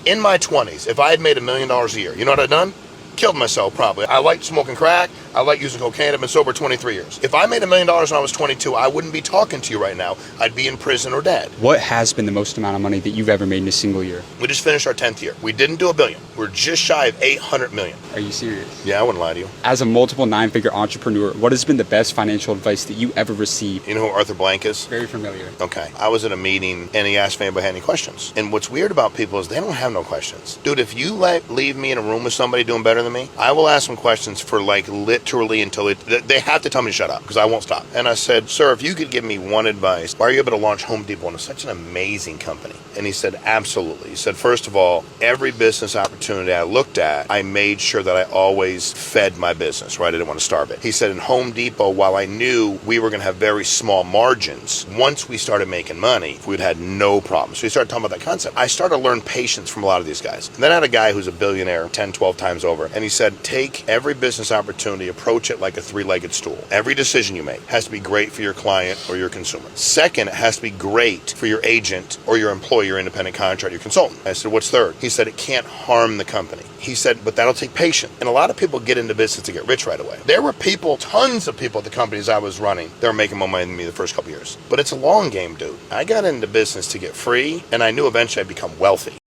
In my 20s, if I had made $1 million a year, you know what I'd done? Killed myself, probably. I liked smoking crack. I like using cocaine. I've been sober 23 years. If I made $1 million when I was 22, I wouldn't be talking to you right now. I'd be in prison or dead. What has been the most amount of money that you've ever made in a single year? We just finished our 10th year. We didn't do $1 billion. We're just shy of $800 million. Are you serious? Yeah, I wouldn't lie to you. As a multiple 9-figure entrepreneur, what has been the best financial advice that you ever received? You know who Arthur Blank is? Very familiar. Okay. I was at a meeting and he asked if anybody had any questions. And what's weird about people is they don't have no questions. Dude, if you leave me in a room with somebody doing better than me, I will ask them questions for like literally until they have to tell me to shut up because I won't stop. And I said, sir, if you could give me one advice, why are you able to launch Home Depot into such an amazing company? And he said, absolutely. He said, first of all, every business opportunity I looked at, I made sure that I always fed my business, right? I didn't want to starve it. He said, in Home Depot, while I knew we were going to have very small margins, once we started making money, we'd had no problem. So he started talking about that concept. I started to learn patience from a lot of these guys. And then I had a guy who's a billionaire 10, 12 times over. And he said, take every business opportunity, approach it like a three-legged stool. Every decision you make has to be great for your client or your consumer. Second, it has to be great for your agent or your employee, your independent contractor, your consultant. I said, what's third? He said, it can't harm the company. He said, but that'll take patience. And a lot of people get into business to get rich right away. There were people, tons of people at the companies I was running, they were making more money than me the first couple years. But it's a long game, dude. I got into business to get free, and I knew eventually I'd become wealthy.